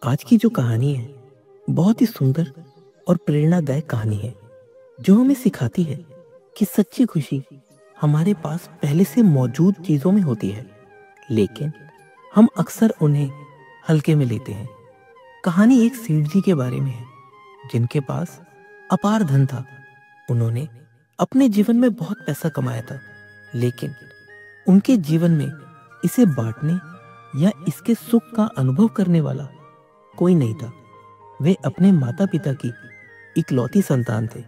आज की जो कहानी है बहुत ही सुंदर और प्रेरणादायक कहानी है जो हमें सिखाती है कि सच्ची खुशी हमारे पास पहले से मौजूद चीजों में होती है, लेकिन हम अक्सर उन्हें हल्के में लेते हैं। कहानी एक सेठ जी के बारे में है जिनके पास अपार धन था। उन्होंने अपने जीवन में बहुत पैसा कमाया था, लेकिन उनके जीवन में इसे बांटने या इसके सुख का अनुभव करने वाला कोई नहीं था। वे अपने माता पिता की इकलौती संतान थे।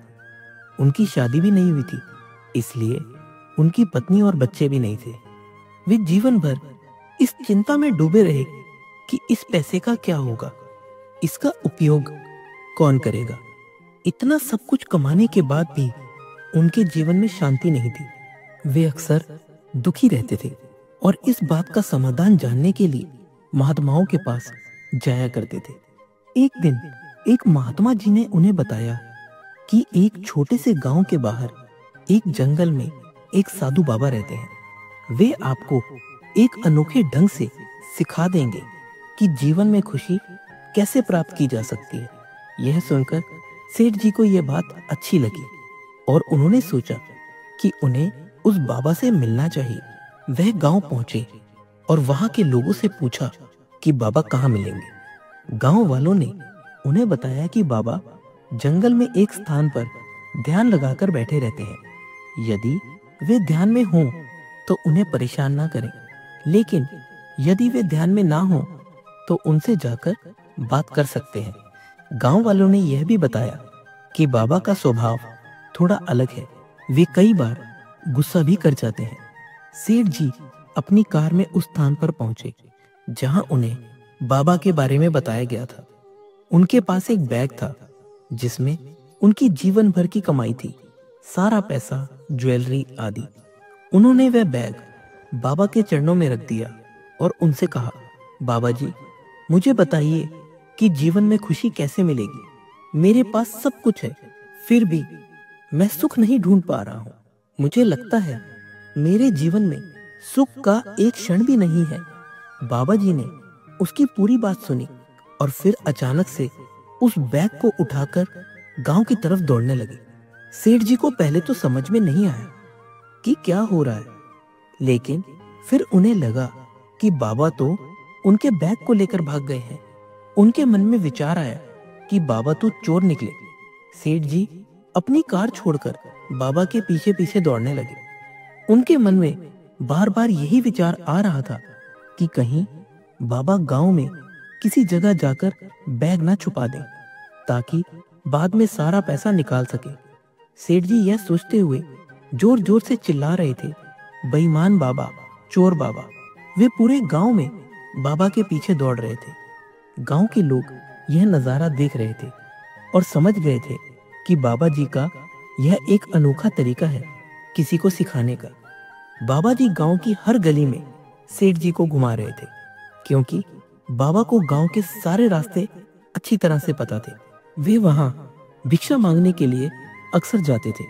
उनकी शादी भी नहीं हुई थी, इसलिए उनकी पत्नी और बच्चे भी नहीं थे। वे जीवन भर इस चिंता में डूबे रहे कि इस पैसे का क्या होगा, इसका उपयोग कौन करेगा। इतना सब कुछ कमाने के बाद भी उनके जीवन में शांति नहीं थी। वे अक्सर दुखी रहते थे और इस बात का समाधान जानने के लिए महात्माओं के पास जाया करते थे। एक दिन एक महात्मा जी ने उन्हें बताया कि एक छोटे से गांव के बाहर एक जंगल में एक साधु बाबा रहते हैं। वे आपको एक अनोखे ढंग से सिखा देंगे कि जीवन में खुशी कैसे प्राप्त की जा सकती है। यह सुनकर सेठ जी को यह बात अच्छी लगी और उन्होंने सोचा कि उन्हें उस बाबा से मिलना चाहिए। वह गांव पहुंचे और वहां के लोगों से पूछा कि बाबा कहाँ मिलेंगे। गांव वालों ने उन्हें बताया कि बाबा जंगल में एक स्थान पर ध्यान लगाकर बैठे रहते हैं। यदि वे ध्यान में हों तो उन्हें परेशान ना करें, लेकिन यदि वे ध्यान में ना हों तो उनसे जाकर बात कर सकते हैं। गांव वालों ने यह भी बताया कि बाबा का स्वभाव थोड़ा अलग है, वे कई बार गुस्सा भी कर जाते हैं। सेठ जी अपनी कार में उस स्थान पर पहुंचे जहां उन्हें बाबा के बारे में बताया गया था। उनके पास एक बैग था जिसमें उनकी जीवन भर की कमाई थी, सारा पैसा, ज्वेलरी आदि। उन्होंने वह बैग बाबा के चरणों में रख दिया और उनसे कहा, बाबा जी, मुझे बताइए कि जीवन में खुशी कैसे मिलेगी। मेरे पास सब कुछ है, फिर भी मैं सुख नहीं ढूंढ पा रहा हूँ। मुझे लगता है मेरे जीवन में सुख का एक क्षण भी नहीं है। बाबा जी ने उसकी पूरी बात सुनी और फिर अचानक से उस बैग को उठाकर गांव की तरफ दौड़ने लगे। सेठ जी को पहले तो समझ में नहीं आया कि क्या हो रहा है, लेकिन फिर उन्हें लगा कि बाबा तो उनके बैग को लेकर भाग गए हैं। उनके मन में विचार आया कि बाबा तो चोर निकले। सेठ जी अपनी कार छोड़कर बाबा के पीछे पीछे दौड़ने लगे। उनके मन में बार बार यही विचार आ रहा था कि कहीं बाबा गांव में किसी जगह जाकर बैग ना छुपा दें ताकि बाद में सारा पैसा निकाल सके। सेठ जी यह सोचते हुए जोर जोर से चिल्ला रहे थे, बेईमान बाबा, चोर बाबा। वे पूरे गांव में बाबा के पीछे दौड़ रहे थे। गांव के लोग यह नजारा देख रहे थे और समझ गए थे कि बाबा जी का यह एक अनोखा तरीका है किसी को सिखाने का। बाबा जी गांव की हर गली में सेठ जी को घुमा रहे थे, क्योंकि बाबा को गांव के सारे रास्ते अच्छी तरह से पता थे। वे वहां भिक्षा मांगने के लिए अक्सर जाते थे।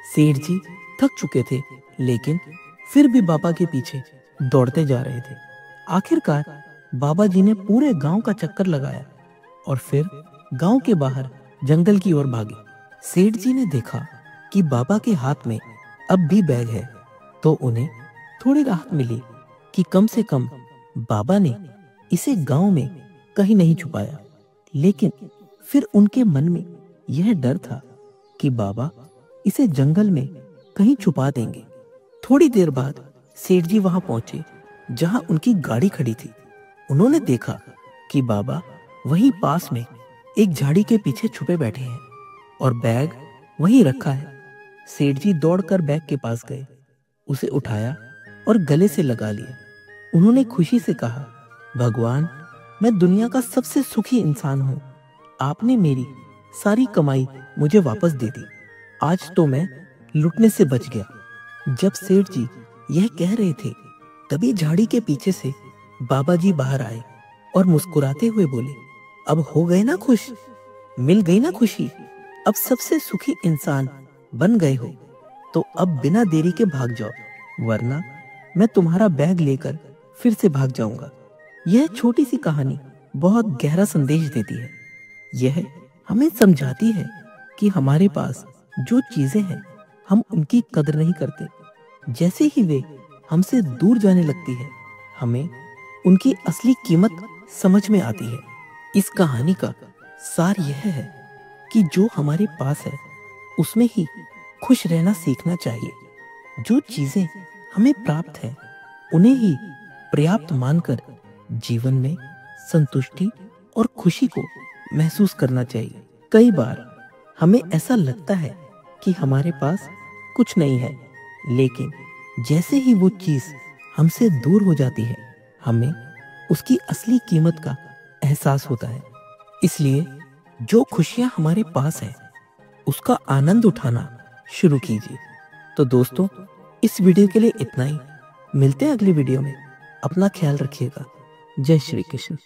सेठ जी थक चुके थे, लेकिन फिर भी बाबा के पीछे दौड़ते जा रहे थे। आखिरकार बाबा जी ने पूरे गांव का चक्कर लगाया और फिर गांव के बाहर जंगल की ओर भागे। सेठ जी ने देखा कि बाबा के हाथ में अब भी बैग है, तो उन्हें थोड़ी राहत मिली कि कम से कम बाबा ने इसे गांव में कहीं नहीं छुपाया। लेकिन फिर उनके मन में यह डर था कि बाबा इसे जंगल में कहीं छुपा देंगे। थोड़ी देर बाद सेठ जी वहां पहुंचे जहां उनकी गाड़ी खड़ी थी। उन्होंने देखा कि बाबा वहीं पास में एक झाड़ी के पीछे छुपे बैठे हैं और बैग वहीं रखा है। सेठ जी दौड़कर बैग के पास गए, उसे उठाया और गले से लगा लिया। उन्होंने खुशी से कहा, भगवान, मैं दुनिया का सबसे सुखी इंसान हूँ। आपने मेरी सारी कमाई मुझे वापस दे दी। आज तो मैं लुटने से बच गया। जब सेठ जी यह कह रहे थे, तभी झाड़ी के पीछे से बाबा जी बाहर आए और मुस्कुराते हुए बोले, अब हो गए ना खुश, मिल गई ना खुशी। अब सबसे सुखी इंसान बन गए हो, तो अब बिना देरी के भाग जाओ, वरना मैं तुम्हारा बैग लेकर फिर से भाग जाऊंगा। यह छोटी सी कहानी बहुत गहरा संदेश देती है। यह हमें समझाती है कि हमारे पास जो चीजें हैं हम उनकी कदर नहीं करते। जैसे ही वे हमसे दूर जाने लगती है हमें उनकी असली कीमत समझ में आती है। इस कहानी का सार यह है कि जो हमारे पास है उसमें ही खुश रहना सीखना चाहिए। जो चीजें हमें प्राप्त हैं उन्हें ही पर्याप्त मानकर जीवन में संतुष्टि और खुशी को महसूस करना चाहिए। कई बार हमें ऐसा लगता है कि हमारे पास कुछ नहीं है, लेकिन जैसे ही वो चीज हमसे दूर हो जाती है हमें उसकी असली कीमत का एहसास होता है। इसलिए जो खुशियां हमारे पास हैं उसका आनंद उठाना शुरू कीजिए। तो दोस्तों, इस वीडियो के लिए इतना ही। मिलते हैं अगली वीडियो में। अपना ख्याल रखिएगा। जय श्री कृष्ण।